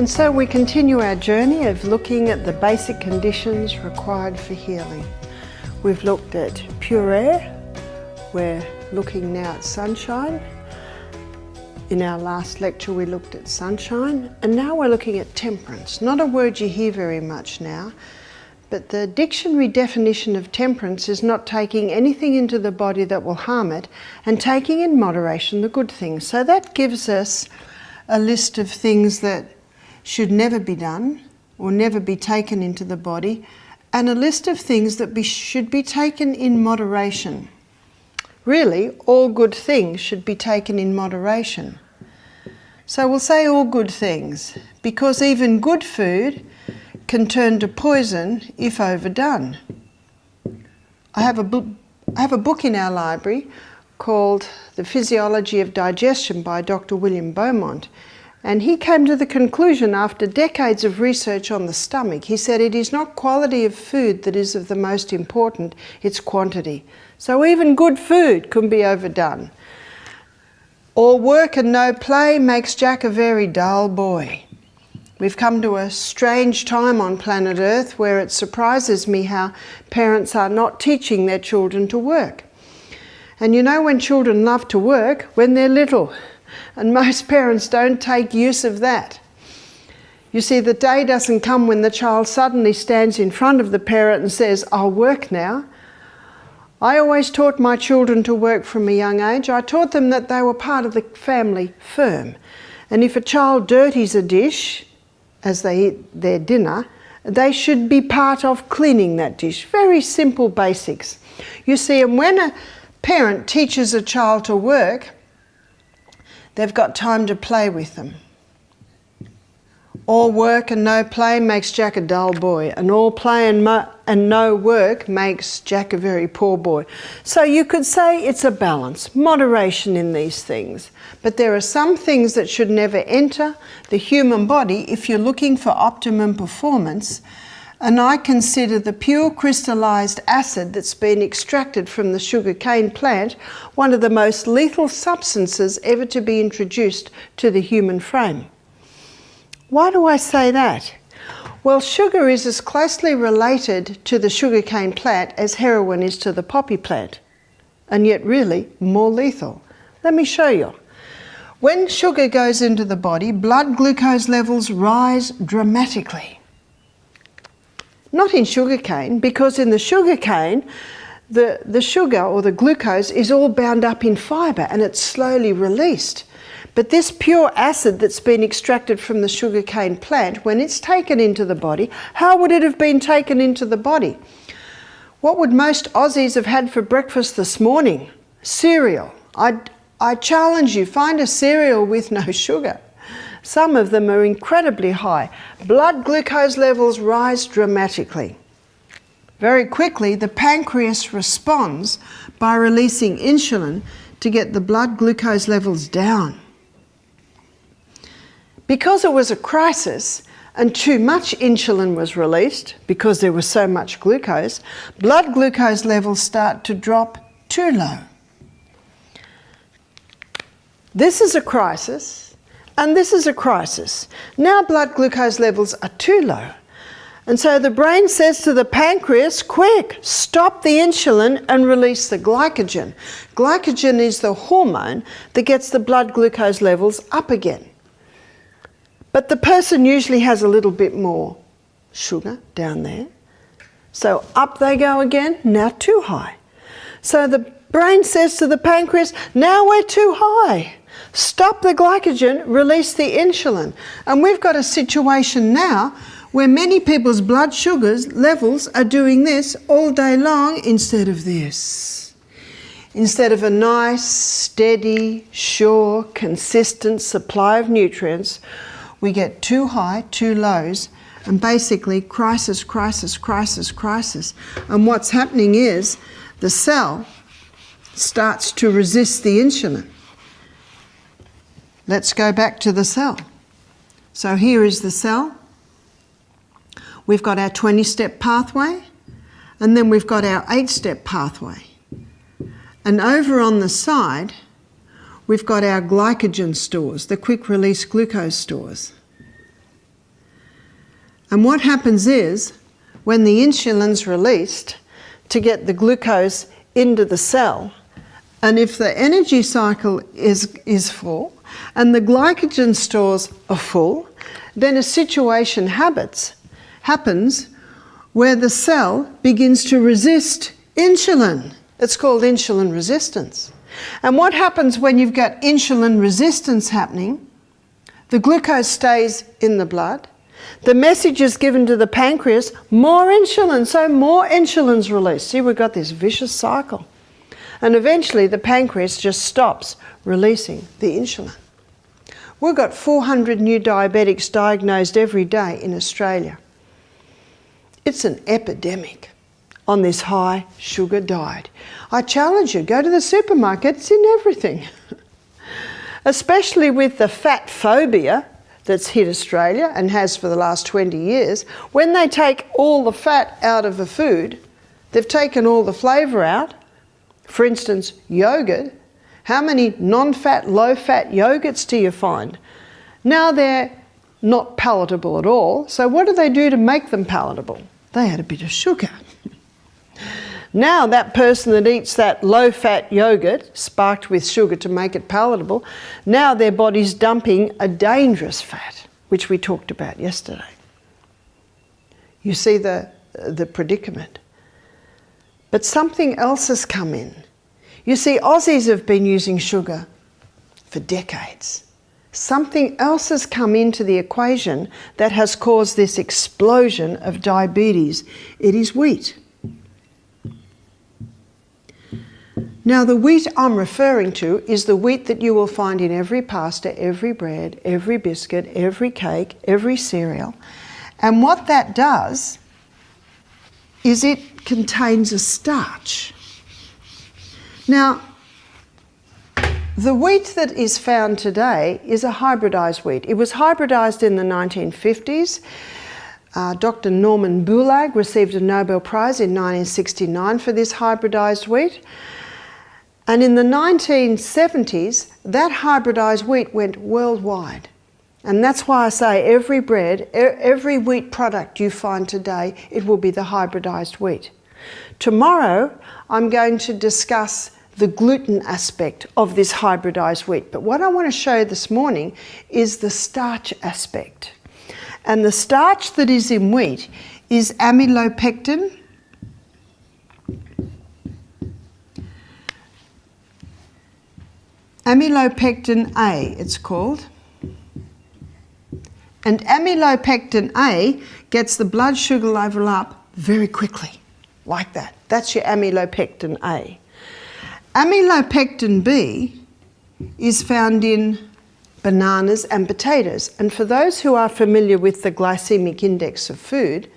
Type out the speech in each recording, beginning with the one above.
And so we continue our journey of looking at the basic conditions required for healing. We've looked at pure air, we're looking now at sunshine. In our last lecture we looked at sunshine, and now we're looking at temperance. Not a word you hear very much now, but the dictionary definition of temperance is not taking anything into the body that will harm it and taking in moderation the good things. So that gives us a list of things that should never be done or never be taken into the body, and a list of things that should be taken in moderation. Really, all good things should be taken in moderation. So we'll say all good things, because even good food can turn to poison if overdone. I have a book in our library called The Physiology of Digestion by Dr. William Beaumont. And he came to the conclusion after decades of research on the stomach, he said it is not quality of food that is of the most important, it's quantity. So even good food can be overdone. All work and no play makes Jack a very dull boy. We've come to a strange time on planet Earth where it surprises me how parents are not teaching their children to work. And you know when children love to work? When they're little. And most parents don't take use of that. You see, the day doesn't come when the child suddenly stands in front of the parent and says, "I'll work now." I always taught my children to work from a young age. I taught them that they were part of the family firm. And if a child dirties a dish as they eat their dinner, they should be part of cleaning that dish. Very simple basics. You see, and when a parent teaches a child to work, they've got time to play with them. All work and no play makes Jack a dull boy, and all play and no work makes Jack a very poor boy. So you could say it's a balance, moderation in these things. But there are some things that should never enter the human body if you're looking for optimum performance. And I consider the pure crystallized acid that's been extracted from the sugarcane plant one of the most lethal substances ever to be introduced to the human frame. Why do I say that? Well, sugar is as closely related to the sugarcane plant as heroin is to the poppy plant, and yet really more lethal. Let me show you. When sugar goes into the body, blood glucose levels rise dramatically. Not in sugarcane, because in the sugarcane, the sugar or the glucose is all bound up in fibre and it's slowly released. But this pure acid that's been extracted from the sugarcane plant, when it's taken into the body, how would it have been taken into the body? What would most Aussies have had for breakfast this morning? Cereal. I challenge you, find a cereal with no sugar. Some of them are incredibly high. Blood glucose levels rise dramatically. Very quickly, the pancreas responds by releasing insulin to get the blood glucose levels down. Because it was a crisis and too much insulin was released, because there was so much glucose, blood glucose levels start to drop too low. This is a crisis. And this is a crisis. Now blood glucose levels are too low. And so the brain says to the pancreas, quick, stop the insulin and release the glycogen. Glycogen is the hormone that gets the blood glucose levels up again. But the person usually has a little bit more sugar down there. So up they go again, now too high. So the brain says to the pancreas, now we're too high. Stop the glycogen, release the insulin. And we've got a situation now where many people's blood sugars levels are doing this all day long instead of this. Instead of a nice, steady, sure, consistent supply of nutrients, we get too high, too lows, and basically crisis, crisis, crisis, crisis. And what's happening is the cell starts to resist the insulin. Let's go back to the cell. So here is the cell. We've got our 20-step pathway, and then we've got our 8-step pathway. And over on the side, we've got our glycogen stores, the quick-release glucose stores. And what happens is, when the insulin's released to get the glucose into the cell, and if the energy cycle is full and the glycogen stores are full, then a situation happens where the cell begins to resist insulin. It's called insulin resistance. And what happens when you've got insulin resistance happening? The glucose stays in the blood. The message is given to the pancreas, more insulin, so more insulin's released. See, we've got this vicious cycle. And eventually the pancreas just stops releasing the insulin. We've got 400 new diabetics diagnosed every day in Australia. It's an epidemic on this high sugar diet. I challenge you, go to the supermarket, it's in everything. Especially with the fat phobia that's hit Australia and has for the last 20 years. When they take all the fat out of a food, they've taken all the flavour out. For instance, yogurt. How many non-fat, low-fat yogurts do you find? Now they're not palatable at all, so what do they do to make them palatable? They add a bit of sugar. Now that person that eats that low-fat yogurt, sparked with sugar to make it palatable, now their body's dumping a dangerous fat, which we talked about yesterday. You see the predicament. But something else has come in. You see, Aussies have been using sugar for decades. Something else has come into the equation that has caused this explosion of diabetes. It is wheat. Now, the wheat I'm referring to is the wheat that you will find in every pasta, every bread, every biscuit, every cake, every cereal. And what that does is it contains a starch. Now, the wheat that is found today is a hybridized wheat. It was hybridized in the 1950s. Dr. Norman Bulag received a Nobel Prize in 1969 for this hybridized wheat. And in the 1970s, that hybridized wheat went worldwide. And that's why I say every bread, every wheat product you find today, it will be the hybridized wheat. Tomorrow, I'm going to discuss the gluten aspect of this hybridized wheat. But what I want to show you this morning is the starch aspect. And the starch that is in wheat is amylopectin, amylopectin A, it's called. And amylopectin A gets the blood sugar level up very quickly, like that. That's your amylopectin A. Amylopectin B is found in bananas and potatoes. And for those who are familiar with the glycemic index of food,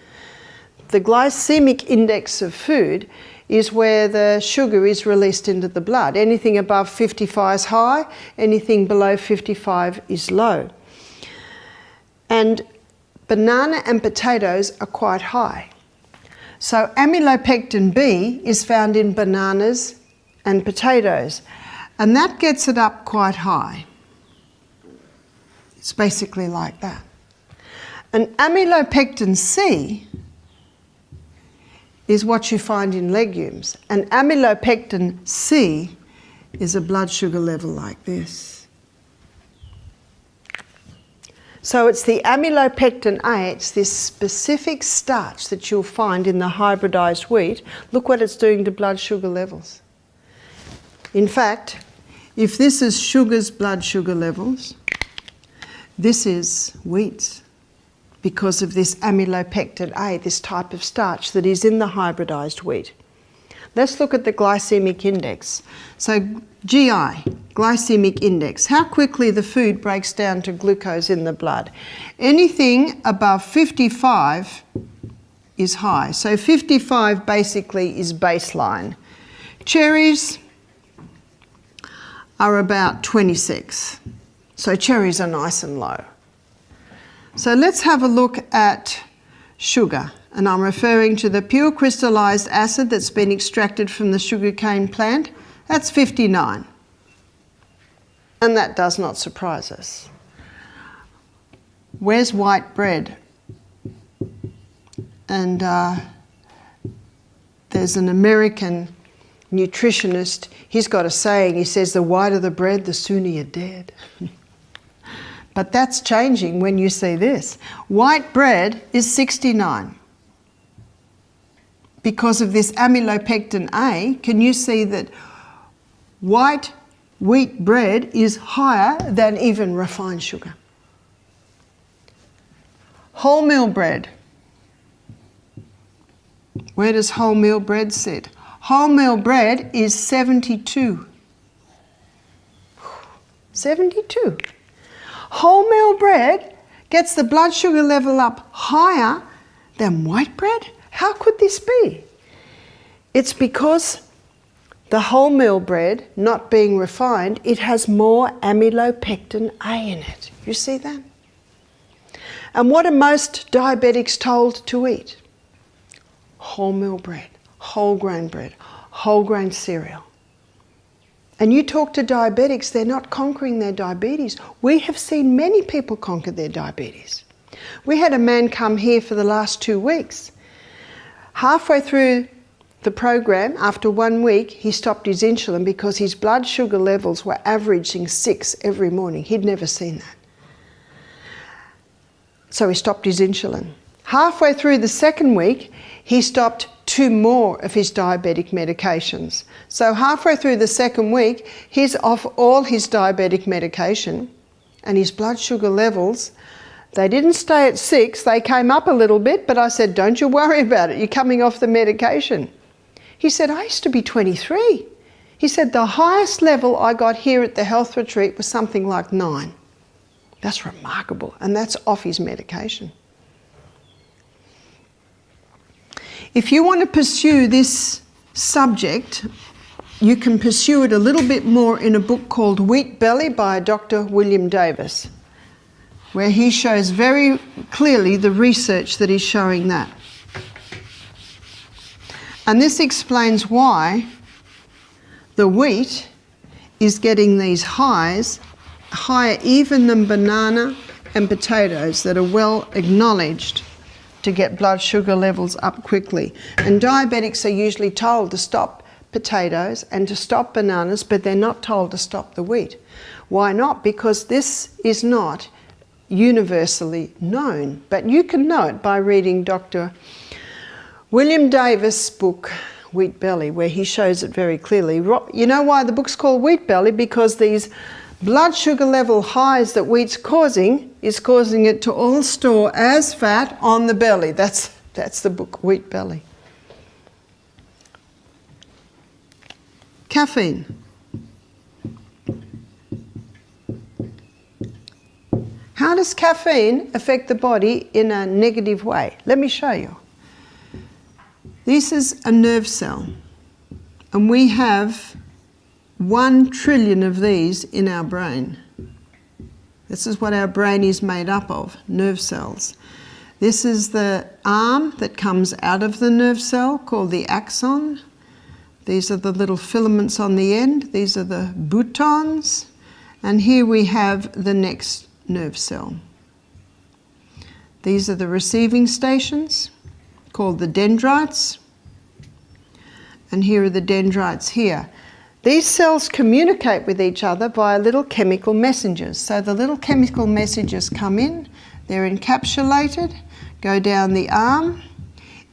the glycemic index of food is where the sugar is released into the blood. Anything above 55 is high, anything below 55 is low. And banana and potatoes are quite high. So amylopectin B is found in bananas and potatoes, and that gets it up quite high. It's basically like that. And amylopectin C is what you find in legumes, and amylopectin C is a blood sugar level like this. So it's the amylopectin A, it's this specific starch that you'll find in the hybridized wheat. Look what it's doing to blood sugar levels. In fact, if this is sugar's blood sugar levels, this is wheat's, because of this amylopectin A, this type of starch that is in the hybridized wheat. Let's look at the glycemic index. So GI, glycemic index, how quickly the food breaks down to glucose in the blood. Anything above 55 is high. So 55 basically is baseline. Cherries are about 26. So cherries are nice and low. So let's have a look at sugar. And I'm referring to the pure crystallized acid that's been extracted from the sugarcane plant. That's 59. And that does not surprise us. Where's white bread? And there's an American nutritionist, he's got a saying, he says, the whiter the bread, the sooner you're dead. But that's changing when you see this. White bread is 69. Because of this amylopectin A, can you see that white wheat bread is higher than even refined sugar? Wholemeal bread. Where does wholemeal bread sit? Wholemeal bread is 72. 72. Wholemeal bread gets the blood sugar level up higher than white bread? How could this be? It's because the wholemeal bread, not being refined, it has more amylopectin A in it. You see that? And what are most diabetics told to eat? Wholemeal bread, whole grain cereal. And you talk to diabetics, they're not conquering their diabetes. We have seen many people conquer their diabetes. We had a man come here for the last 2 weeks. Halfway through the program, after 1 week, he stopped his insulin because his blood sugar levels were averaging 6 every morning. He'd never seen that. So he stopped his insulin. Halfway through the 2nd week, he stopped 2 more of his diabetic medications. So halfway through the 2nd week, he's off all his diabetic medication, and his blood sugar levels, they didn't stay at 6, they came up a little bit, but I said, don't you worry about it, you're coming off the medication. He said, I used to be 23. He said, the highest level I got here at the health retreat was something like 9. That's remarkable, and that's off his medication. If you want to pursue this subject, you can pursue it a little bit more in a book called Wheat Belly by Dr. William Davis, where he shows very clearly the research that is showing that. And this explains why the wheat is getting these highs, higher even than banana and potatoes that are well acknowledged to get blood sugar levels up quickly. And diabetics are usually told to stop potatoes and to stop bananas, but they're not told to stop the wheat. Why not? Because this is not universally known, but you can know it by reading Dr. William Davis' book, Wheat Belly, where he shows it very clearly. You know why the book's called Wheat Belly? Because these blood sugar level highs that wheat's causing is causing it to all store as fat on the belly. That's the book, Wheat Belly. Caffeine. How does caffeine affect the body in a negative way? Let me show you. This is a nerve cell, and we have 1 trillion of these in our brain. This is what our brain is made up of, nerve cells. This is the arm that comes out of the nerve cell called the axon. These are the little filaments on the end. These are the boutons. And here we have the next nerve cell. These are the receiving stations called the dendrites. And here are the dendrites here. These cells communicate with each other via little chemical messengers. So the little chemical messengers come in, they're encapsulated, go down the arm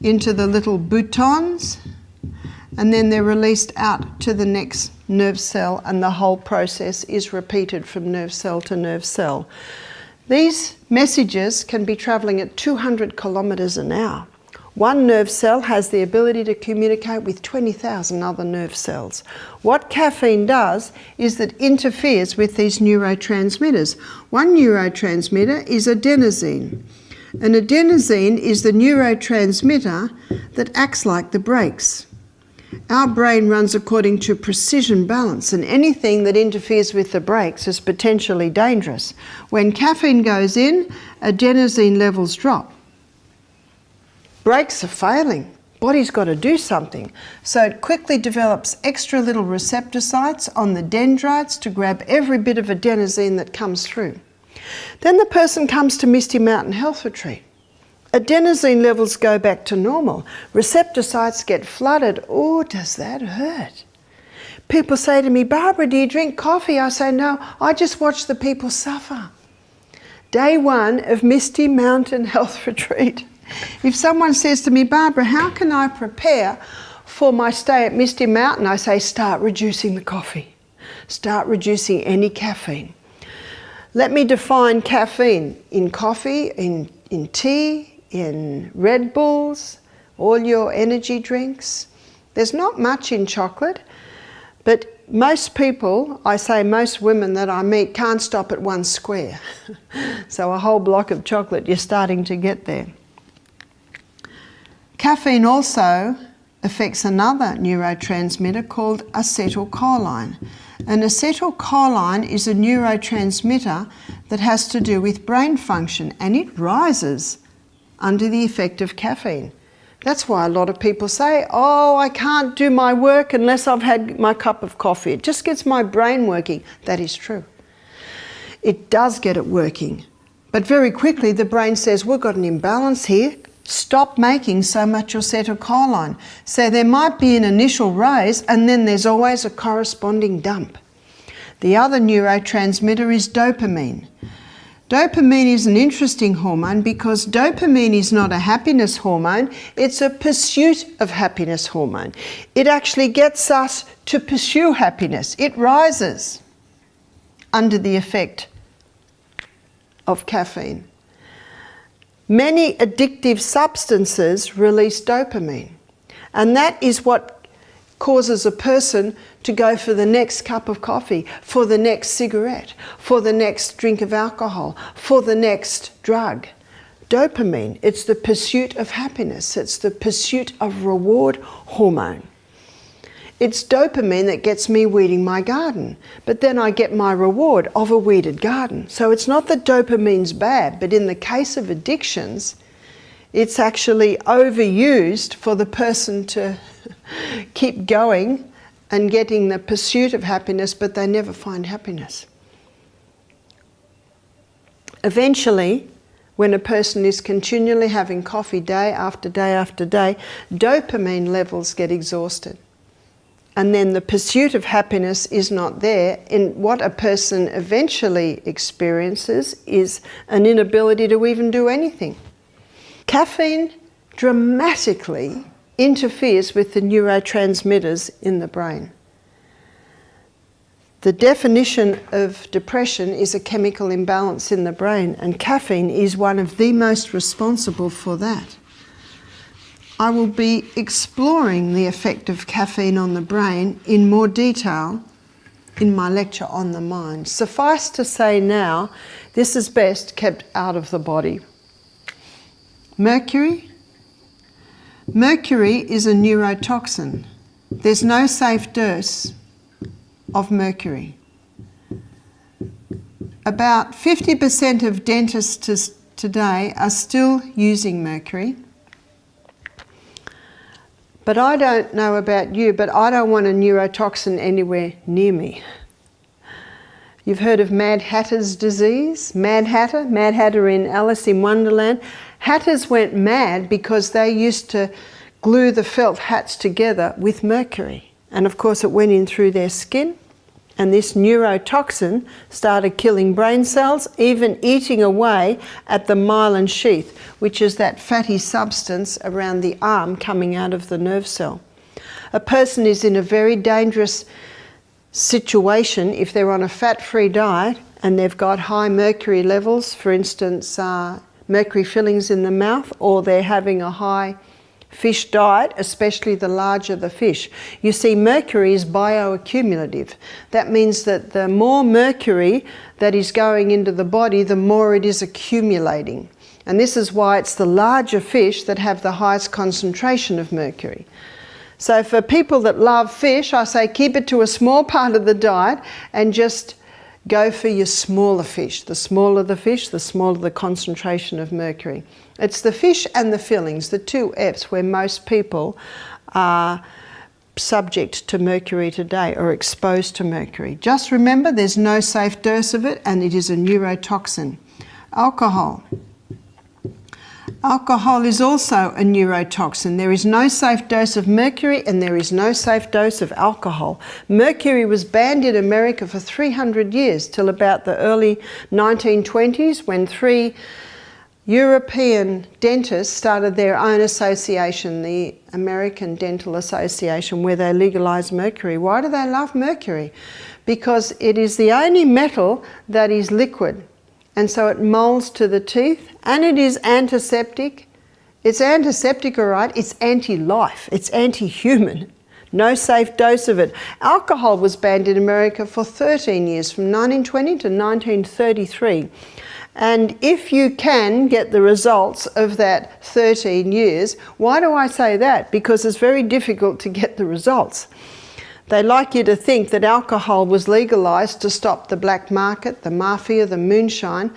into the little boutons, and then they're released out to the next nerve cell, and the whole process is repeated from nerve cell to nerve cell. These messages can be travelling at 200 kilometres an hour. One nerve cell has the ability to communicate with 20,000 other nerve cells. What caffeine does is that it interferes with these neurotransmitters. One neurotransmitter is adenosine. And adenosine is the neurotransmitter that acts like the brakes. Our brain runs according to precision balance, and anything that interferes with the brakes is potentially dangerous. When caffeine goes in, adenosine levels drop. Brakes are failing. Body's got to do something. So it quickly develops extra little receptor sites on the dendrites to grab every bit of adenosine that comes through. Then the person comes to Misty Mountain Health Retreat. adenosine levels go back to normal. Receptor sites get flooded. Oh, does that hurt? People say to me, Barbara, do you drink coffee? I say, no, I just watch the people suffer. Day 1 of Misty Mountain Health Retreat. If someone says to me, Barbara, how can I prepare for my stay at Misty Mountain? I say, start reducing the coffee. Start reducing any caffeine. Let me define caffeine in coffee, in tea, in Red Bulls, all your energy drinks. There's not much in chocolate, but most people, I say most women that I meet, can't stop at 1 square. So a whole block of chocolate, you're starting to get there. Caffeine also affects another neurotransmitter called acetylcholine. And acetylcholine is a neurotransmitter that has to do with brain function, and it rises under the effect of caffeine. That's why a lot of people say, oh, I can't do my work unless I've had my cup of coffee. It just gets my brain working. That is true. It does get it working. But very quickly the brain says, we've got an imbalance here. Stop making so much acetylcholine. So there might be an initial rise and then there's always a corresponding dump. The other neurotransmitter is dopamine. Dopamine is an interesting hormone because dopamine is not a happiness hormone, it's a pursuit of happiness hormone. It actually gets us to pursue happiness. It rises under the effect of caffeine. Many addictive substances release dopamine, and that is what causes a person to go for the next cup of coffee, for the next cigarette, for the next drink of alcohol, for the next drug. Dopamine, it's the pursuit of happiness, it's the pursuit of reward hormone. It's dopamine that gets me weeding my garden, but then I get my reward of a weeded garden. So it's not that dopamine's bad, but in the case of addictions, it's actually overused for the person to keep going and getting the pursuit of happiness, but they never find happiness. Eventually, when a person is continually having coffee day after day after day, dopamine levels get exhausted. And then the pursuit of happiness is not there. And what a person eventually experiences is an inability to even do anything. Caffeine dramatically interferes with the neurotransmitters in the brain. The definition of depression is a chemical imbalance in the brain, and caffeine is one of the most responsible for that. I will be exploring the effect of caffeine on the brain in more detail in my lecture on the mind. Suffice to say now, this is best kept out of the body. Mercury. Mercury is a neurotoxin. There's no safe dose of mercury. About 50% of dentists today are still using mercury. But I don't know about you, but I don't want a neurotoxin anywhere near me. You've heard of Mad Hatter's disease? Mad Hatter in Alice in Wonderland. Hatters went mad because they used to glue the felt hats together with mercury. And of course it went in through their skin, and this neurotoxin started killing brain cells, even eating away at the myelin sheath, which is that fatty substance around the arm coming out of the nerve cell. A person is in a very dangerous situation if they're on a fat-free diet and they've got high mercury levels, for instance, mercury fillings in the mouth, or they're having a high fish diet, especially the larger the fish. You see, mercury is bioaccumulative. That means that the more mercury that is going into the body, the more it is accumulating. And this is why it's the larger fish that have the highest concentration of mercury. So for people that love fish, I say keep it to a small part of the diet and just go for your smaller fish. The smaller the fish, the smaller the concentration of mercury. It's the fish and the fillings, the two F's, where most people are subject to mercury today or exposed to mercury. Just remember, there's no safe dose of it, and it is a neurotoxin. Alcohol. Alcohol is also a neurotoxin. There is no safe dose of mercury and there is no safe dose of alcohol. Mercury was banned in America for 300 years, till about the early 1920s, when 3 European dentists started their own association, the American Dental Association, where they legalised mercury. Why do they love mercury? Because it is the only metal that is liquid, and so it moulds to the teeth, and it is antiseptic. It's antiseptic, all right, it's anti-life, it's anti-human. No safe dose of it. Alcohol was banned in America for 13 years, from 1920 to 1933. And if you can get the results of that 13 years, why do I say that? Because it's very difficult to get the results. They like you to think that alcohol was legalised to stop the black market, the mafia, the moonshine,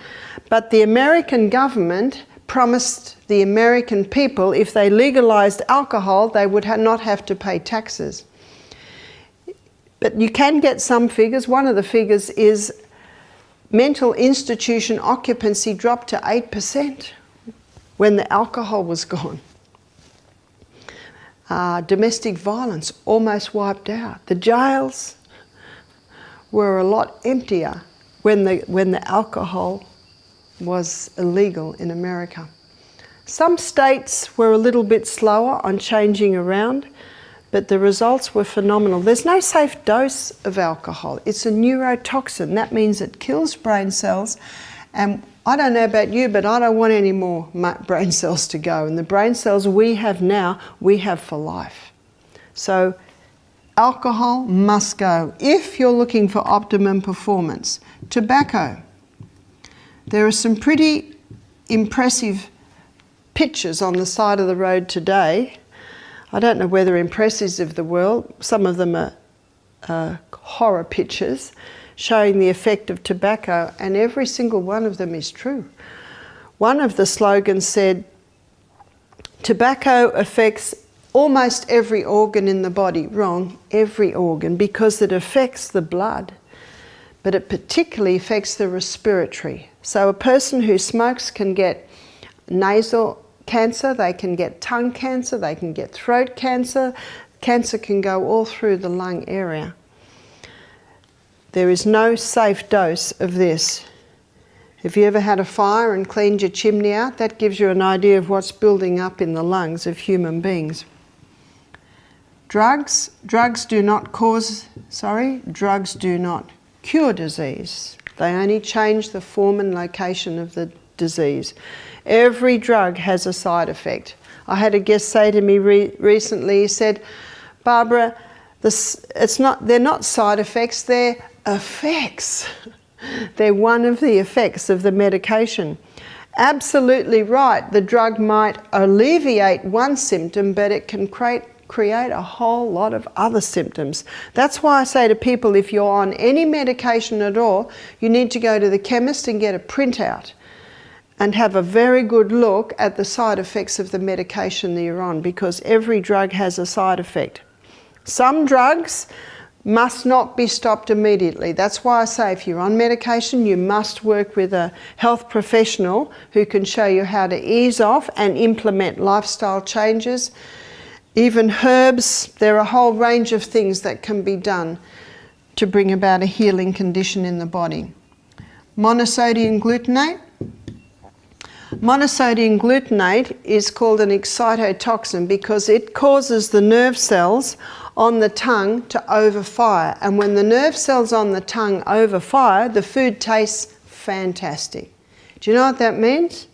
but the American government promised the American people if they legalised alcohol, they would not have to pay taxes. But you can get some figures. One of the figures is mental institution occupancy dropped to 8% when the alcohol was gone. Domestic violence almost wiped out. The jails were a lot emptier when the alcohol was illegal in America. Some states were a little bit slower on changing around, but the results were phenomenal. There's no safe dose of alcohol. It's a neurotoxin. That means it kills brain cells, and I don't know about you, but I don't want any more brain cells to go. And the brain cells we have now, we have for life. So alcohol must go if you're looking for optimum performance. Tobacco. There are some pretty impressive pictures on the side of the road today. I don't know whether impressives of the world. Some of them are horror pictures showing the effect of tobacco, and every single one of them is true. One of the slogans said, tobacco affects almost every organ in the body. Wrong, every organ, because it affects the blood, but it particularly affects the respiratory. So a person who smokes can get nasal cancer, they can get tongue cancer, they can get throat cancer. Cancer can go all through the lung area. There is no safe dose of this. Have you ever had a fire and cleaned your chimney out? That gives you an idea of what's building up in the lungs of human beings. Drugs do not cure disease. They only change the form and location of the disease. Every drug has a side effect. I had a guest say to me recently, he said, Barbara, they're not side effects, they're effects. They're one of the effects of the medication. Absolutely right, the drug might alleviate one symptom, but it can create a whole lot of other symptoms. That's why I say to people, if you're on any medication at all, you need to go to the chemist and get a printout and have a very good look at the side effects of the medication that you're on, because every drug has a side effect. Some drugs must not be stopped immediately. That's why I say if you're on medication, you must work with a health professional who can show you how to ease off and implement lifestyle changes. Even herbs, there are a whole range of things that can be done to bring about a healing condition in the body. Monosodium glutamate. Monosodium glutamate is called an excitotoxin because it causes the nerve cells on the tongue to overfire. And when the nerve cells on the tongue overfire, the food tastes fantastic. Do you know what that means?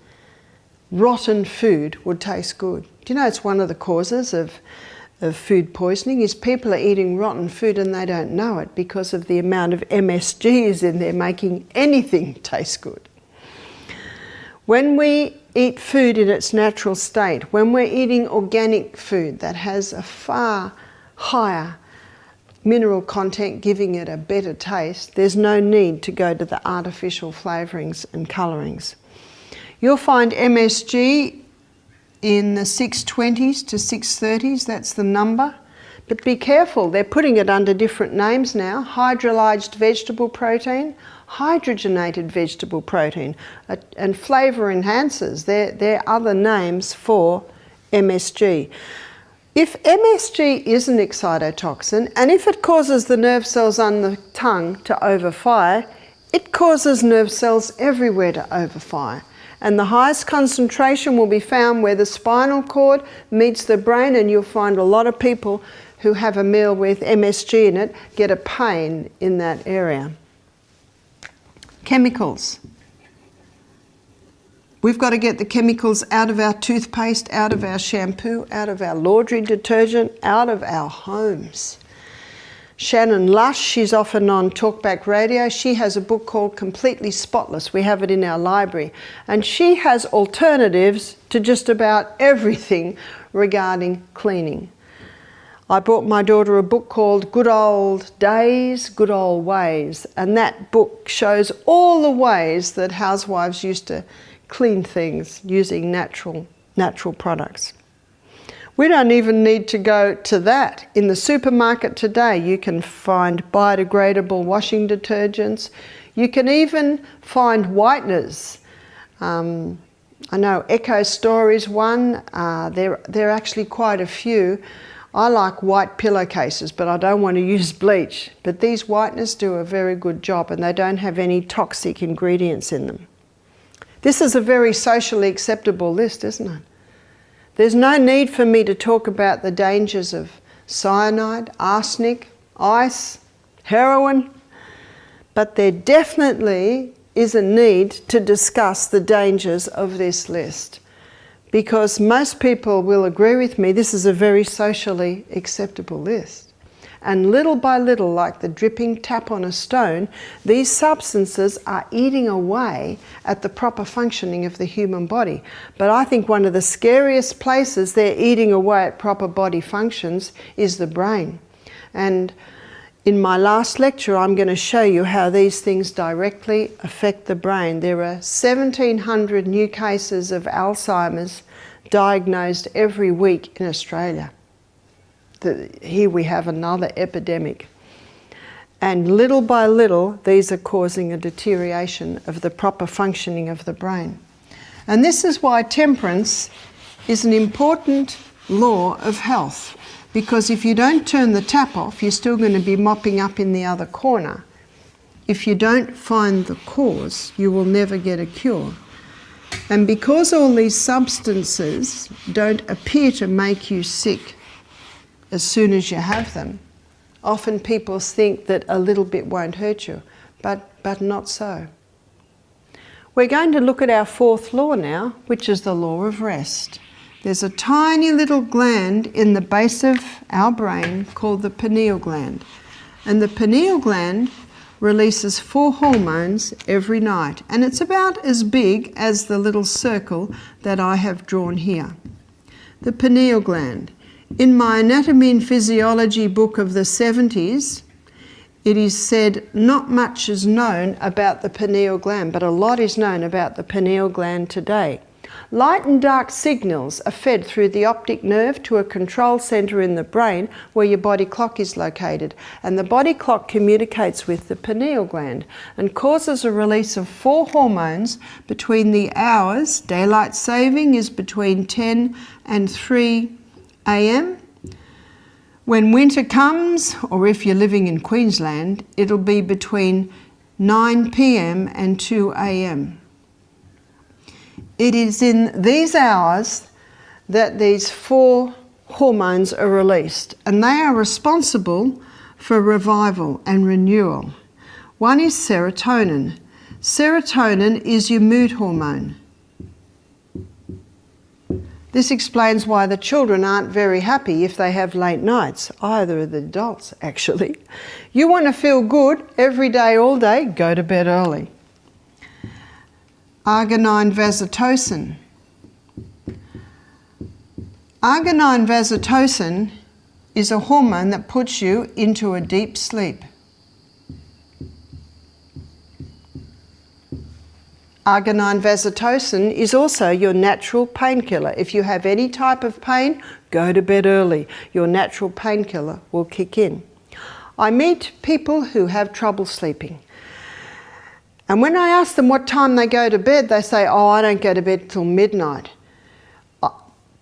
Rotten food would taste good. Do you know it's one of the causes of food poisoning is people are eating rotten food and they don't know it because of the amount of MSG is in there making anything taste good. When we eat food in its natural state, when we're eating organic food that has a far higher mineral content giving it a better taste, there's no need to go to the artificial flavourings and colourings. You'll find MSG in the 620s to 630s, that's the number, But be careful, they're putting it under different names now. Hydrolyzed vegetable protein, hydrogenated vegetable protein, and flavour enhancers. They're other names for MSG. If MSG is an excitotoxin, and if it causes the nerve cells on the tongue to overfire, it causes nerve cells everywhere to overfire. And the highest concentration will be found where the spinal cord meets the brain, and you'll find a lot of people who have a meal with MSG in it get a pain in that area. Chemicals. We've got to get the chemicals out of our toothpaste, out of our shampoo, out of our laundry detergent, out of our homes. Shannon Lush, she's often on Talkback Radio. She has a book called Completely Spotless. We have it in our library. And she has alternatives to just about everything regarding cleaning. I bought my daughter a book called Good Old Days, Good Old Ways. And that book shows all the ways that housewives used to clean things using natural products. We don't even need to go to that. In the supermarket today, you can find biodegradable washing detergents. You can even find whiteners. I know Eco Store is one. There are actually quite a few. I like white pillowcases, but I don't want to use bleach. But these whiteners do a very good job, and they don't have any toxic ingredients in them. This is a very socially acceptable list, isn't it? There's no need for me to talk about the dangers of cyanide, arsenic, ice, heroin, but there definitely is a need to discuss the dangers of this list, because most people will agree with me this is a very socially acceptable list. And little by little, like the dripping tap on a stone, these substances are eating away at the proper functioning of the human body. But I think one of the scariest places they're eating away at proper body functions is the brain. And in my last lecture, I'm going to show you how these things directly affect the brain. There are 1,700 new cases of Alzheimer's diagnosed every week in Australia. Here we have another epidemic. And little by little, these are causing a deterioration of the proper functioning of the brain. And this is why temperance is an important law of health. Because if you don't turn the tap off, you're still going to be mopping up in the other corner. If you don't find the cause, you will never get a cure. And because all these substances don't appear to make you sick as soon as you have them, often people think that a little bit won't hurt you, but not so. We're going to look at our fourth law now, which is the law of rest. There's a tiny little gland in the base of our brain called the pineal gland. And the pineal gland releases 4 hormones every night. And it's about as big as the little circle that I have drawn here. The pineal gland. In my Anatomy and Physiology book of the 70s, it is said not much is known about the pineal gland, but a lot is known about the pineal gland today. Light and dark signals are fed through the optic nerve to a control centre in the brain where your body clock is located. And the body clock communicates with the pineal gland and causes a release of 4 hormones between the hours. Daylight saving is between 10 and 3 a.m. When winter comes, or if you're living in Queensland, it'll be between 9 p.m. and 2 a.m. It is in these hours that these 4 hormones are released, and they are responsible for revival and renewal. One is serotonin. Serotonin is your mood hormone. This explains why the children aren't very happy if they have late nights. Either of the adults, actually. You want to feel good every day, all day, go to bed early. Arginine vasotocin. Arginine vasotocin is a hormone that puts you into a deep sleep. Arginine vasotocin is also your natural painkiller. If you have any type of pain, go to bed early. Your natural painkiller will kick in. I meet people who have trouble sleeping. And when I ask them what time they go to bed, they say, oh, I don't go to bed till midnight.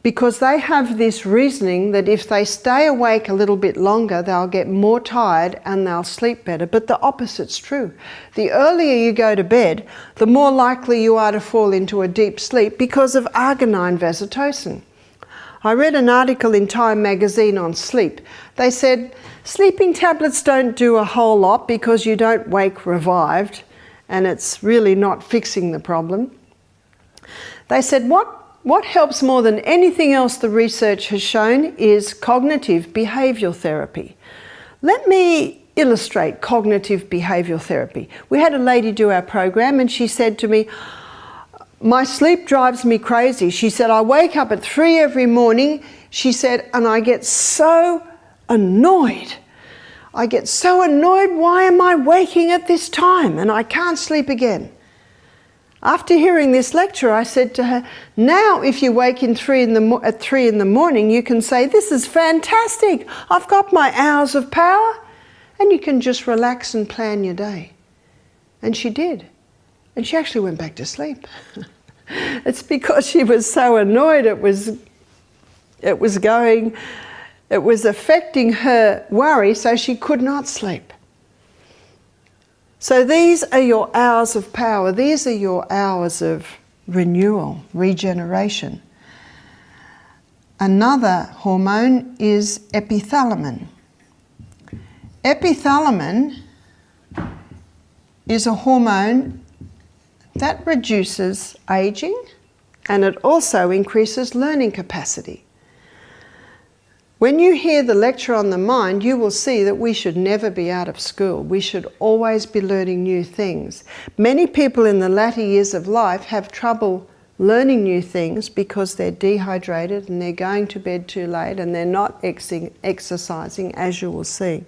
Because they have this reasoning that if they stay awake a little bit longer, they'll get more tired and they'll sleep better. But the opposite's true. The earlier you go to bed, the more likely you are to fall into a deep sleep because of arginine vasotocin. I read an article in Time magazine on sleep. They said, sleeping tablets don't do a whole lot because you don't wake revived, and it's really not fixing the problem. They said, what helps more than anything else the research has shown is cognitive behavioural therapy. Let me illustrate cognitive behavioural therapy. We had a lady do our program and she said to me, my sleep drives me crazy. She said, I wake up at 3 every morning, she said, and I get so annoyed. I get so annoyed, why am I waking at this time? And I can't sleep again. After hearing this lecture, I said to her, now if you wake at 3 in the morning, you can say, this is fantastic. I've got my hours of power. And you can just relax and plan your day. And she did. And she actually went back to sleep. It's because she was so annoyed it was affecting her worry, so she could not sleep. So these are your hours of power. These are your hours of renewal, regeneration. Another hormone is epithalamin. Epithalamin is a hormone that reduces aging, and it also increases learning capacity. When you hear the lecture on the mind, you will see that we should never be out of school. We should always be learning new things. Many people in the latter years of life have trouble learning new things because they're dehydrated and they're going to bed too late and they're not exercising, as you will see.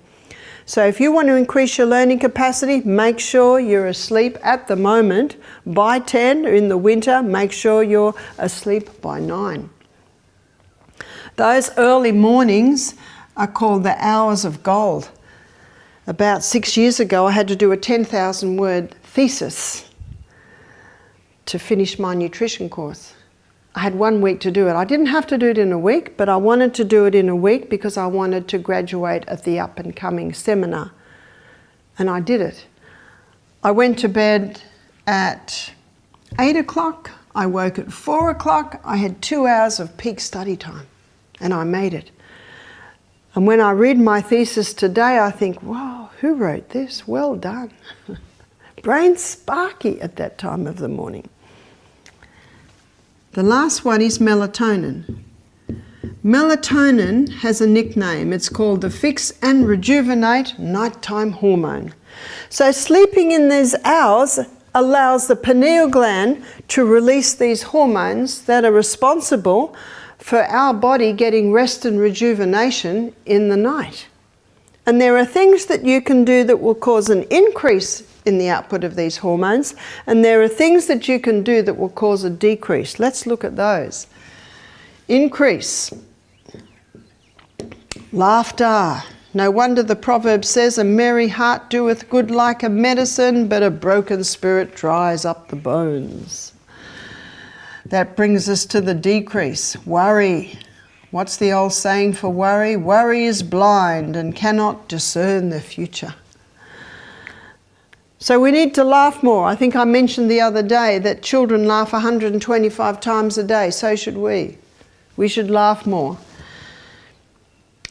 So if you want to increase your learning capacity, make sure you're asleep at the moment by 10. In the winter, make sure you're asleep by 9. Those early mornings are called the hours of gold. About 6 years ago, I had to do a 10,000-word thesis to finish my nutrition course. I had 1 week to do it. I didn't have to do it in a week, but I wanted to do it in a week because I wanted to graduate at the up-and-coming seminar. And I did it. I went to bed at 8 o'clock. I woke at 4 o'clock. I had 2 hours of peak study time. And I made it. And when I read my thesis today, I think, wow, who wrote this? Well done. Brain sparky at that time of the morning. The last one is melatonin. Melatonin has a nickname. It's called the fix and rejuvenate nighttime hormone. So sleeping in these hours allows the pineal gland to release these hormones that are responsible for our body getting rest and rejuvenation in the night. And there are things that you can do that will cause an increase in the output of these hormones, and there are things that you can do that will cause a decrease. Let's look at those. Increase. Laughter. No wonder the proverb says, a merry heart doeth good like a medicine, but a broken spirit dries up the bones. That brings us to the decrease. Worry. What's the old saying for worry? Worry is blind and cannot discern the future. So we need to laugh more. I think I mentioned the other day that children laugh 125 times a day. So should we. We should laugh more.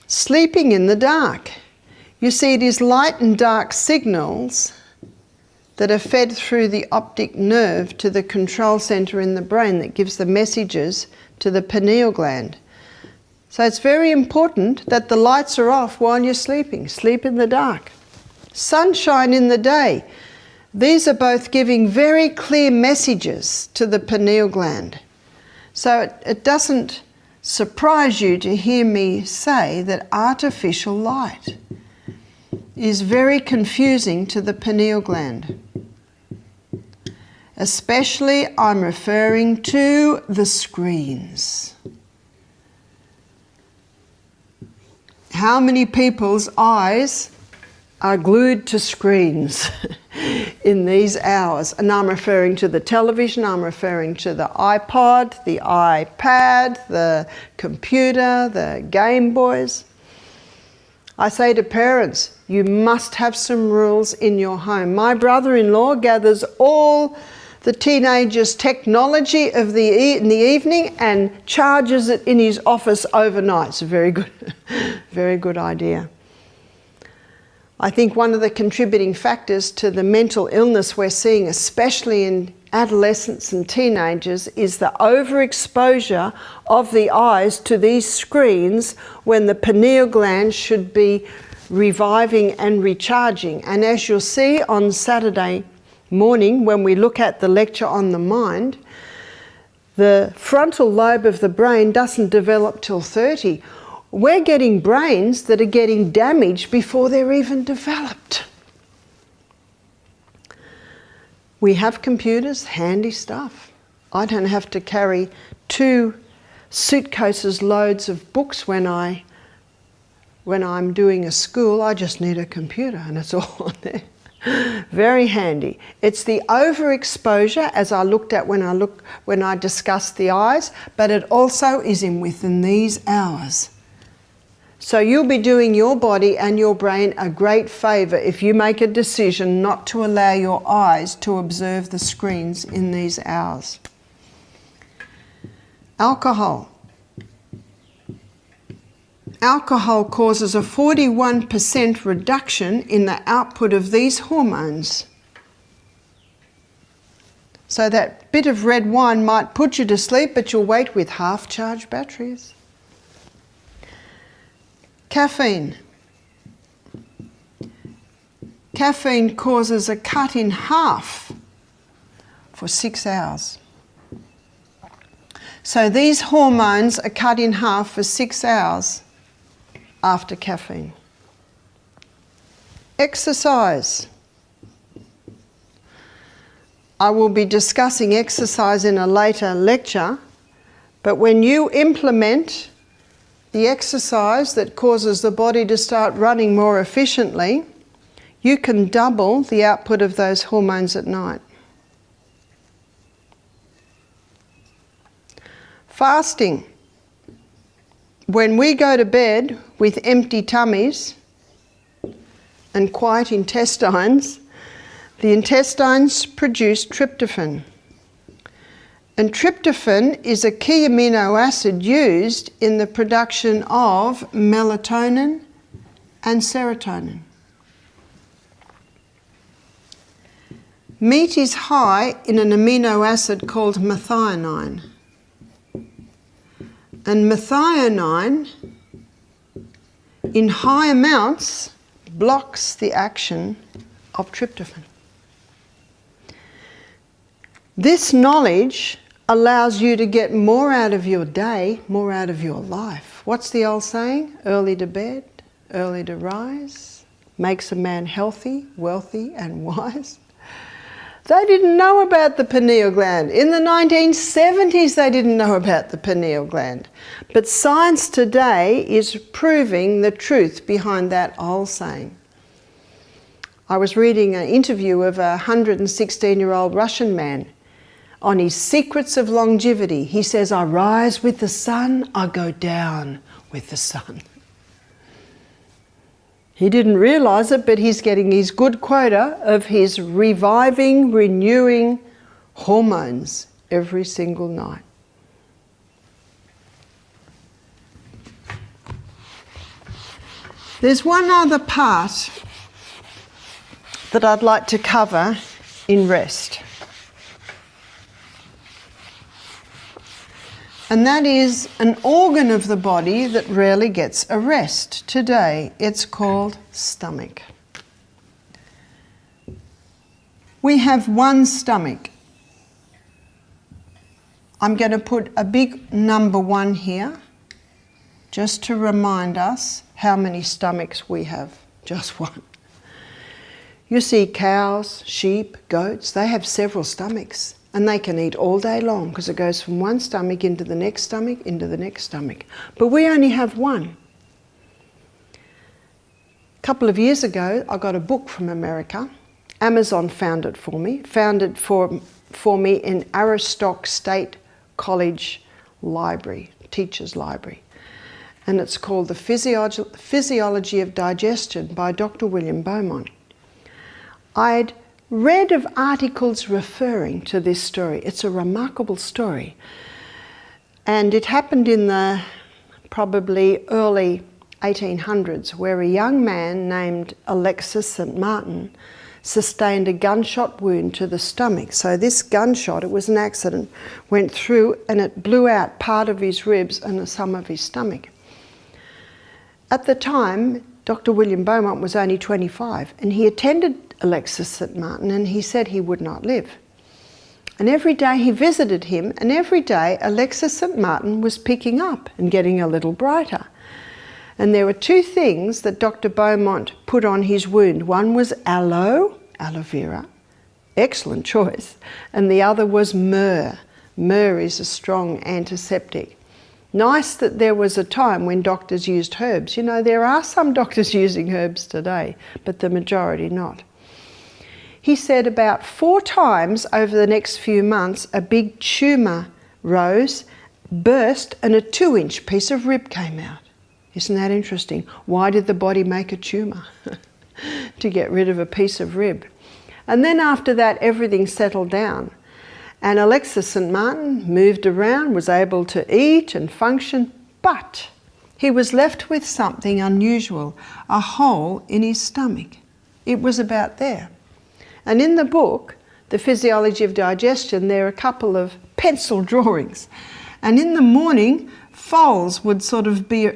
Sleeping in the dark. You see, it is light and dark signals that are fed through the optic nerve to the control centre in the brain that gives the messages to the pineal gland. So it's very important that the lights are off while you're sleeping. Sleep in the dark. Sunshine in the day. These are both giving very clear messages to the pineal gland. So it doesn't surprise you to hear me say that artificial light is very confusing to the pineal gland. Especially, I'm referring to the screens. How many people's eyes are glued to screens in these hours? And I'm referring to the television, I'm referring to the iPod, the iPad, the computer, the Game Boys. I say to parents, you must have some rules in your home. My brother-in-law gathers all the teenagers' technology in the evening and charges it in his office overnight. It's a very good idea. I think one of the contributing factors to the mental illness we're seeing, especially in adolescents and teenagers, is the overexposure of the eyes to these screens when the pineal gland should be reviving and recharging. And as you'll see on Saturday morning when we look at the lecture on the mind, the frontal lobe of the brain doesn't develop till 30. We're getting brains that are getting damaged before they're even developed. We have computers, handy stuff. I don't have to carry 2 suitcases loads of books when I'm doing a school. I just need a computer and it's all on there. Very handy. It's the overexposure, as I looked at when I discussed the eyes, but it also is within these hours. So you'll be doing your body and your brain a great favour if you make a decision not to allow your eyes to observe the screens in these hours. Alcohol. Alcohol causes a 41% reduction in the output of these hormones. So that bit of red wine might put you to sleep, but you'll wake with half-charged batteries. Caffeine. Caffeine causes a cut in half for 6 hours. So these hormones are cut in half for 6 hours after caffeine. Exercise. I will be discussing exercise in a later lecture, but when you implement the exercise that causes the body to start running more efficiently, you can double the output of those hormones at night. Fasting. When we go to bed with empty tummies and quiet intestines, the intestines produce tryptophan. And tryptophan is a key amino acid used in the production of melatonin and serotonin. Meat is high in an amino acid called methionine. And methionine, in high amounts, blocks the action of tryptophan. This knowledge allows you to get more out of your day, more out of your life. What's the old saying? Early to bed, early to rise, makes a man healthy, wealthy and wise. They didn't know about the pineal gland. In the 1970s they didn't know about the pineal gland. But science today is proving the truth behind that old saying. I was reading an interview of a 116-year-old Russian man on his secrets of longevity. He says, I rise with the sun, I go down with the sun. He didn't realise it, but he's getting his good quota of his reviving, renewing hormones every single night. There's one other part that I'd like to cover in rest. And that is an organ of the body that rarely gets a rest today. It's called stomach. We have one stomach. I'm going to put a big number 1 here, just to remind us how many stomachs we have. Just one. You see cows, sheep, goats, they have several stomachs and they can eat all day long because it goes from one stomach into the next stomach, into the next stomach. But we only have one. A couple of years ago, I got a book from America. Amazon found it for me in Aristotle State College Library, Teacher's Library. And it's called The Physiology of Digestion by Dr. William Beaumont. I'd read of articles referring to this story. It's a remarkable story. And it happened in the probably early 1800s, where a young man named Alexis St. Martin sustained a gunshot wound to the stomach. So this gunshot, it was an accident, went through and it blew out part of his ribs and some of his stomach. At the time, Dr. William Beaumont was only 25 and he attended Alexis St. Martin and he said he would not live. And every day he visited him, and every day Alexis St. Martin was picking up and getting a little brighter. And there were two things that Dr. Beaumont put on his wound. One was aloe vera, excellent choice, and the other was myrrh. Myrrh is a strong antiseptic. Nice that there was a time when doctors used herbs. You know, there are some doctors using herbs today, but the majority not. He said about 4 times over the next few months, a big tumour rose, burst, and a 2-inch piece of rib came out. Isn't that interesting? Why did the body make a tumour? To get rid of a piece of rib. And then after that, everything settled down. And Alexis St. Martin moved around, was able to eat and function, but he was left with something unusual, a hole in his stomach. It was about there. And in the book, The Physiology of Digestion, there are a couple of pencil drawings. And in the morning, foals would sort of be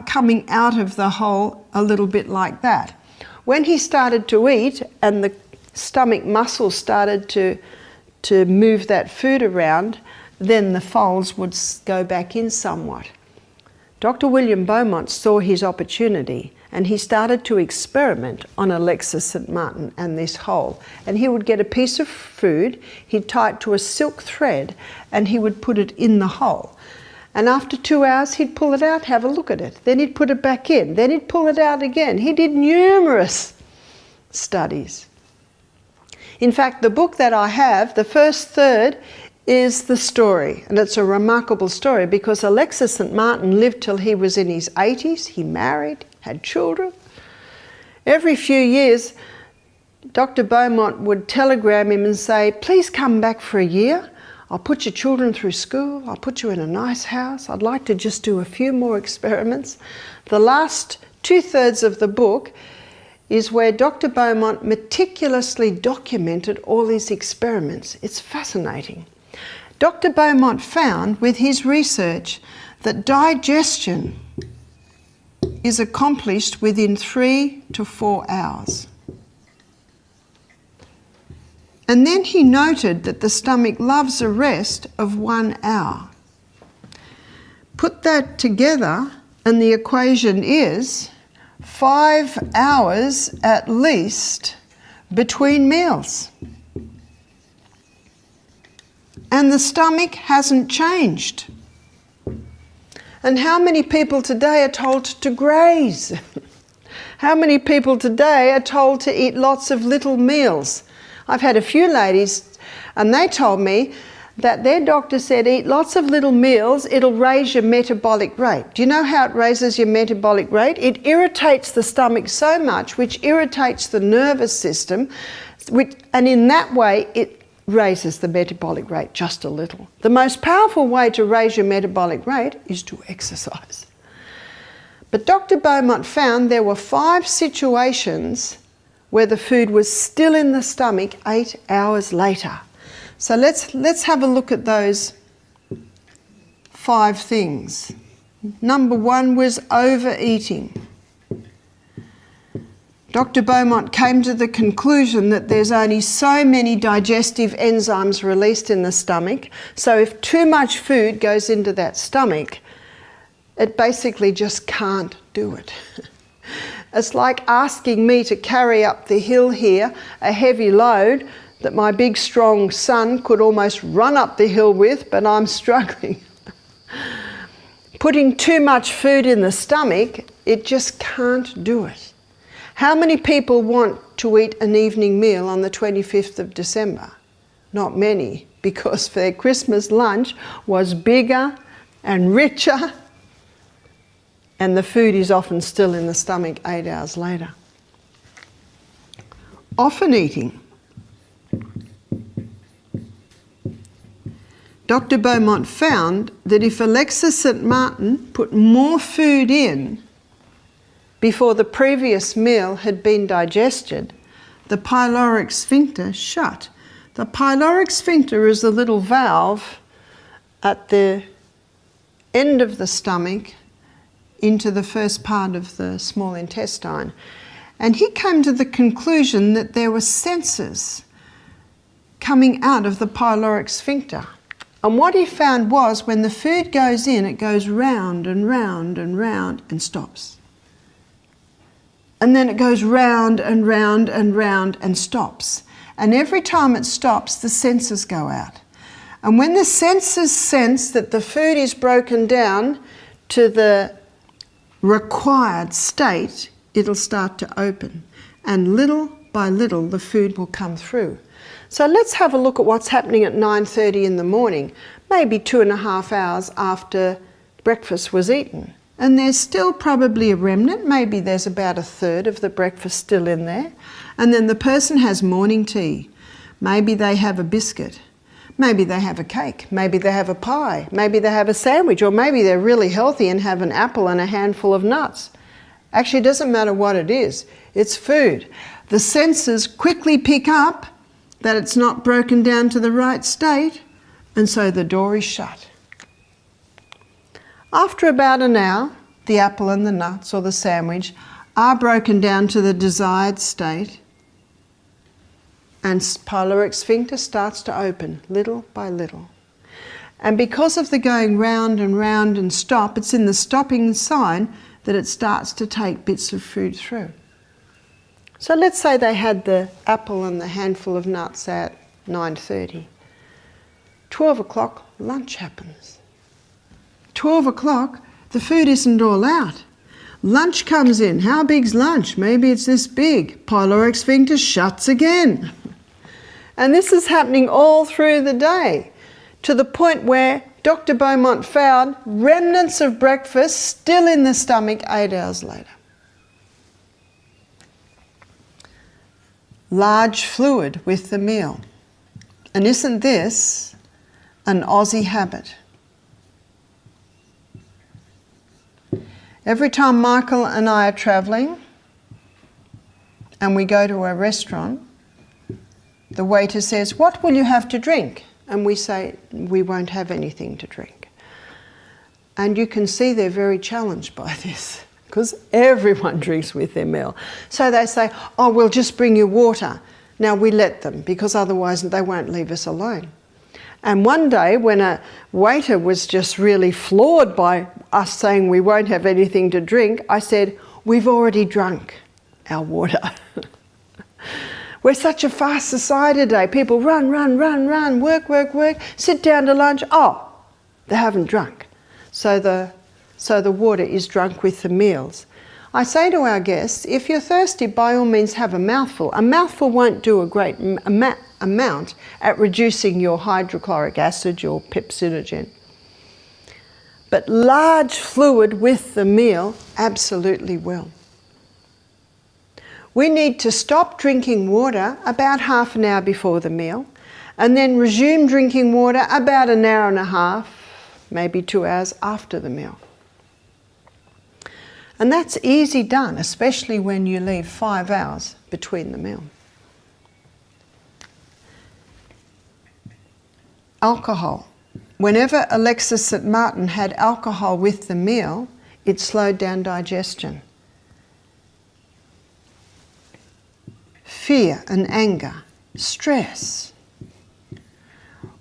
coming out of the hole a little bit like that. When he started to eat and the stomach muscles started to move that food around, then the foals would go back in somewhat. Dr. William Beaumont saw his opportunity and he started to experiment on Alexis St. Martin and this hole. And he would get a piece of food, he'd tie it to a silk thread and he would put it in the hole. And after 2 hours, he'd pull it out, have a look at it. Then he'd put it back in. Then he'd pull it out again. He did numerous studies. In fact, the book that I have, the first third, is the story. And it's a remarkable story because Alexis St. Martin lived till he was in his 80s. He married, had children. Every few years, Dr. Beaumont would telegram him and say, please come back for a year. I'll put your children through school. I'll put you in a nice house. I'd like to just do a few more experiments. The last 2/3 of the book is where Dr. Beaumont meticulously documented all his experiments. It's fascinating. Dr. Beaumont found with his research that digestion is accomplished within 3 to 4 hours. And then he noted that the stomach loves a rest of 1 hour. Put that together and the equation is 5 hours at least between meals. And the stomach hasn't changed. And how many people today are told to graze? How many people today are told to eat lots of little meals? I've had a few ladies and they told me that their doctor said eat lots of little meals, it'll raise your metabolic rate. Do you know how it raises your metabolic rate? It irritates the stomach so much, which irritates the nervous system, and in that way it raises the metabolic rate just a little. The most powerful way to raise your metabolic rate is to exercise. But Dr. Beaumont found there were 5 situations where the food was still in the stomach 8 hours later. So let's have a look at those 5 things. Number 1 was overeating. Dr. Beaumont came to the conclusion that there's only so many digestive enzymes released in the stomach, so if too much food goes into that stomach, it basically just can't do it. It's like asking me to carry up the hill here a heavy load that my big strong son could almost run up the hill with, but I'm struggling. Putting too much food in the stomach, it just can't do it. How many people want to eat an evening meal on the 25th of December? Not many, because their Christmas lunch was bigger and richer, and the food is often still in the stomach 8 hours later. Often eating. Dr. Beaumont found that if Alexis St. Martin put more food in before the previous meal had been digested, the pyloric sphincter shut. The pyloric sphincter is the little valve at the end of the stomach into the first part of the small intestine. And he came to the conclusion that there were sensors coming out of the pyloric sphincter. And what he found was when the food goes in, it goes round and round and round and stops. And then it goes round and round and round and stops. And every time it stops, the sensors go out. And when the sensors sense that the food is broken down to the required state, it'll start to open. And little by little, the food will come through. So let's have a look at what's happening at 9:30 in the morning, maybe 2.5 hours after breakfast was eaten. And there's still probably a remnant, maybe there's about 1/3 of the breakfast still in there. And then the person has morning tea. Maybe they have a biscuit. Maybe they have a cake. Maybe they have a pie. Maybe they have a sandwich. Or maybe they're really healthy and have an apple and a handful of nuts. Actually, it doesn't matter what it is. It's food. The senses quickly pick up that it's not broken down to the right state, and so the door is shut. After about an hour, the apple and the nuts or the sandwich are broken down to the desired state, and pyloric sphincter starts to open little by little. And because of the going round and round and stop, it's in the stopping sign that it starts to take bits of food through. So let's say they had the apple and the handful of nuts at 9:30. 12 o'clock, lunch happens. 12 o'clock, the food isn't all out. Lunch comes in. How big's lunch? Maybe it's this big. Pyloric sphincter shuts again. And this is happening all through the day, to the point where Dr. Beaumont found remnants of breakfast still in the stomach 8 hours later. Large fluid with the meal. And isn't this an Aussie habit? Every time Michael and I are travelling and we go to a restaurant, the waiter says, "What will you have to drink?" And we say, "We won't have anything to drink." And you can see they're very challenged by this, because everyone drinks with their meal. So they say, "Oh, we'll just bring you water." Now we let them, because otherwise they won't leave us alone. And one day when a waiter was just really floored by us saying we won't have anything to drink, I said, "We've already drunk our water." We're such a fast society today. People run, run, run, run, work, work, work, sit down to lunch. Oh, they haven't drunk. So the water is drunk with the meals. I say to our guests, if you're thirsty, by all means have a mouthful. A mouthful won't do a great amount at reducing your hydrochloric acid, your pepsinogen. But large fluid with the meal absolutely will. We need to stop drinking water about half an hour before the meal, and then resume drinking water about an hour and a half, maybe 2 hours after the meal. And that's easy done, especially when you leave 5 hours between the meal. Alcohol. Whenever Alexis St. Martin had alcohol with the meal, it slowed down digestion. Fear and anger, stress.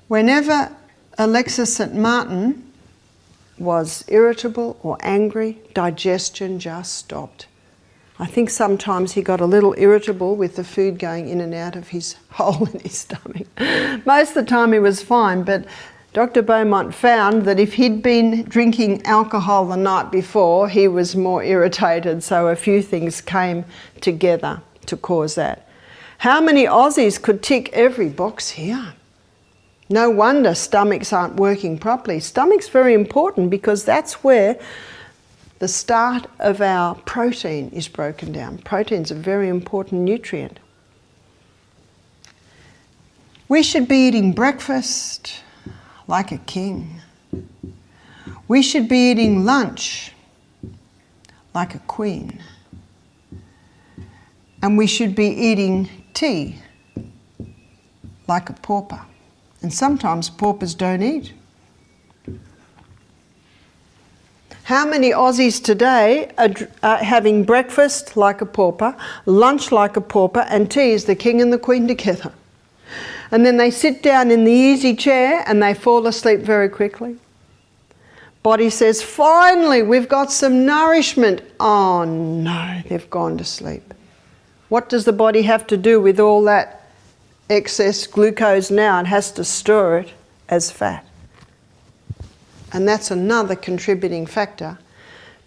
Whenever Alexis St. Martin was irritable or angry, digestion just stopped. I think sometimes he got a little irritable with the food going in and out of his hole in his stomach. Most of the time he was fine, but Dr. Beaumont found that if he'd been drinking alcohol the night before, he was more irritated, so a few things came together to cause that. How many Aussies could tick every box here? No wonder stomachs aren't working properly. Stomach's very important because that's where the start of our protein is broken down. Protein's a very important nutrient. We should be eating breakfast like a king. We should be eating lunch like a queen. And we should be eating tea like a pauper. And sometimes paupers don't eat. How many Aussies today are having breakfast like a pauper, lunch like a pauper, and tea is the king and the queen together? And then they sit down in the easy chair and they fall asleep very quickly. Body says, finally, we've got some nourishment. Oh no, they've gone to sleep. What does the body have to do with all that excess glucose now? It has to store it as fat. And that's another contributing factor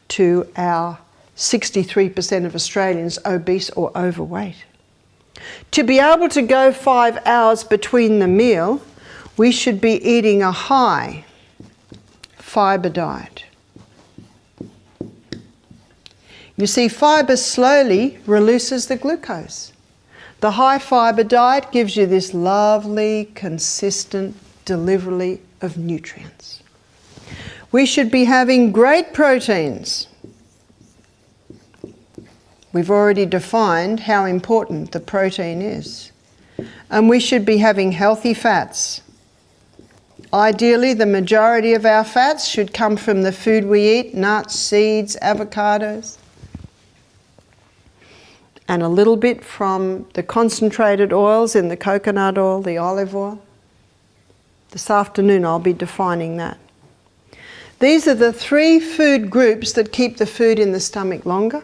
to our 63% of Australians obese or overweight. To be able to go 5 hours between the meal, we should be eating a high fibre diet. You see, fibre slowly releases the glucose. The high fibre diet gives you this lovely, consistent delivery of nutrients. We should be having great proteins. We've already defined how important the protein is. And we should be having healthy fats. Ideally, the majority of our fats should come from the food we eat, nuts, seeds, avocados, and a little bit from the concentrated oils in the coconut oil, the olive oil. This afternoon I'll be defining that. These are the 3 food groups that keep the food in the stomach longer.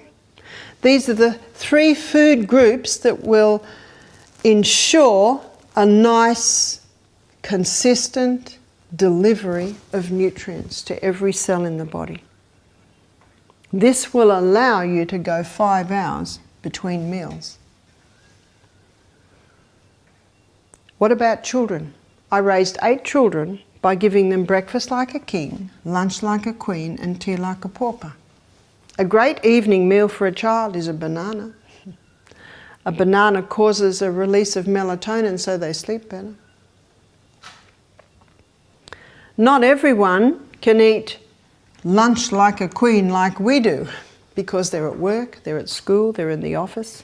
These are the 3 food groups that will ensure a nice, consistent delivery of nutrients to every cell in the body. This will allow you to go 5 hours between meals. What about children? I raised 8 children by giving them breakfast like a king, lunch like a queen, and tea like a pauper. A great evening meal for a child is a banana. A banana causes a release of melatonin so they sleep better. Not everyone can eat lunch like a queen like we do because they're at work, they're at school, they're in the office.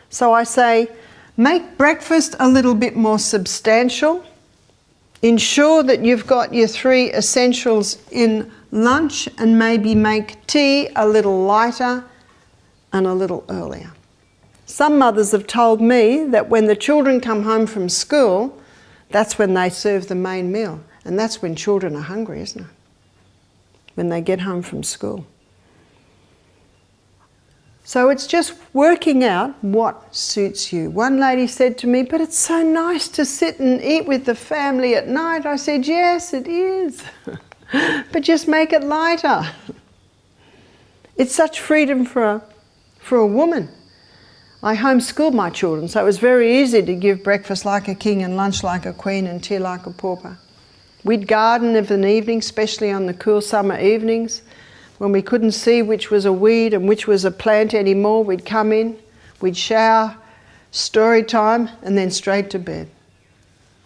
So I say, make breakfast a little bit more substantial. Ensure that you've got your 3 essentials in lunch and maybe make tea a little lighter and a little earlier. Some mothers have told me that when the children come home from school, that's when they serve the main meal. And that's when children are hungry, isn't it? When they get home from school. So it's just working out what suits you. One lady said to me, but it's so nice to sit and eat with the family at night. I said, yes, it is. But just make it lighter. It's such freedom for a woman. I homeschooled my children, so it was very easy to give breakfast like a king and lunch like a queen and tea like a pauper. We'd garden of an evening, especially on the cool summer evenings. When we couldn't see which was a weed and which was a plant anymore, we'd come in, we'd shower, story time, and then straight to bed.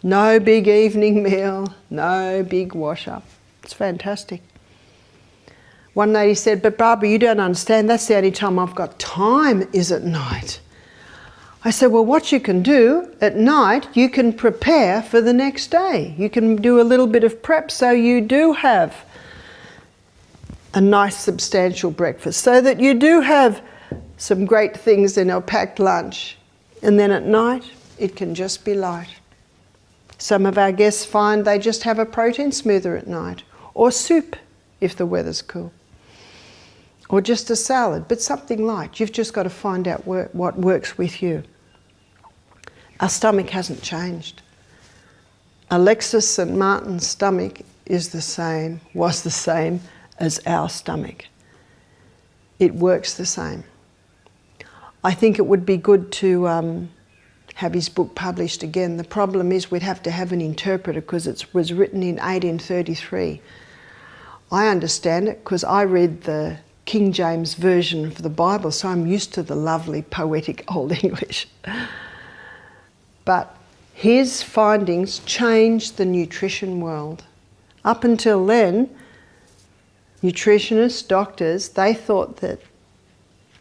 No big evening meal, no big wash up. It's fantastic. One lady said, but Barbara, you don't understand, that's the only time I've got time is at night. I said, well, what you can do at night, you can prepare for the next day. You can do a little bit of prep so you do have a nice substantial breakfast, so that you do have some great things in a packed lunch. And then at night, it can just be light. Some of our guests find they just have a protein smoother at night, or soup if the weather's cool. or just a salad, but something light. You've just got to find out what works with you. Our stomach hasn't changed. Alexis St. Martin's stomach was the same as our stomach. It works the same. I think it would be good to have his book published again. The problem is we'd have to have an interpreter because it was written in 1833. I understand it because I read the King James Version of the Bible, so I'm used to the lovely poetic Old English. But his findings changed the nutrition world. Up until then, nutritionists, doctors, they thought that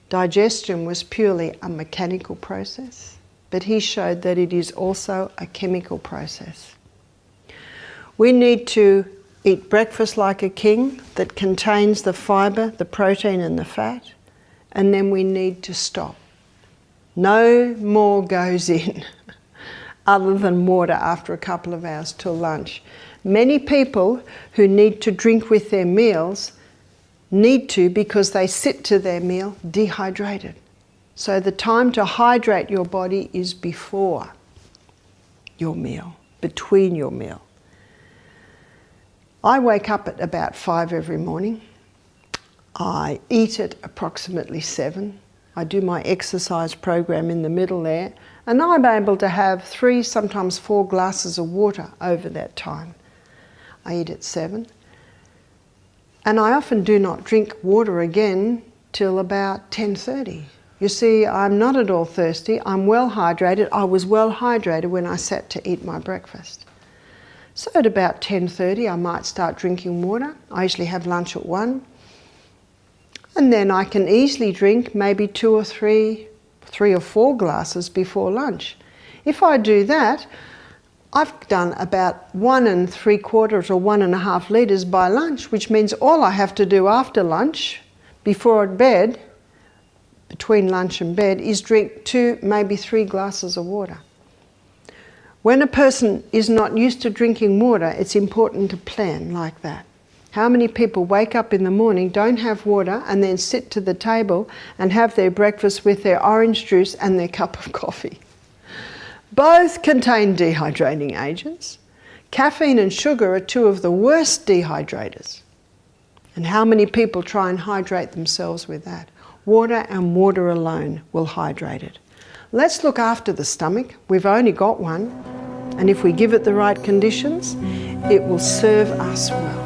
digestion was purely a mechanical process, but he showed that it is also a chemical process. We need to eat breakfast like a king that contains the fibre, the protein and the fat, and then we need to stop. No more goes in other than water after a couple of hours till lunch. Many people who need to drink with their meals need to because they sit to their meal dehydrated. So the time to hydrate your body is before your meal, between your meal. I wake up at about 5 every morning. I eat at approximately 7. I do my exercise program in the middle there, and I'm able to have 3, sometimes 4 glasses of water over that time. I eat at 7. And I often do not drink water again till about 10:30. You see, I'm not at all thirsty. I'm well hydrated. I was well hydrated when I sat to eat my breakfast. So at about 10:30, I might start drinking water. I usually have lunch at 1. And then I can easily drink maybe 2 or 3 or 4 glasses before lunch. If I do that, I've done about 1 3/4 or 1.5 litres by lunch, which means all I have to do after lunch, before bed, between lunch and bed, is drink 2, maybe 3 glasses of water. When a person is not used to drinking water, it's important to plan like that. How many people wake up in the morning, don't have water, and then sit to the table and have their breakfast with their orange juice and their cup of coffee? Both contain dehydrating agents. Caffeine and sugar are 2 of the worst dehydrators. And how many people try and hydrate themselves with that? Water and water alone will hydrate it. Let's look after the stomach. We've only got one. And if we give it the right conditions, it will serve us well.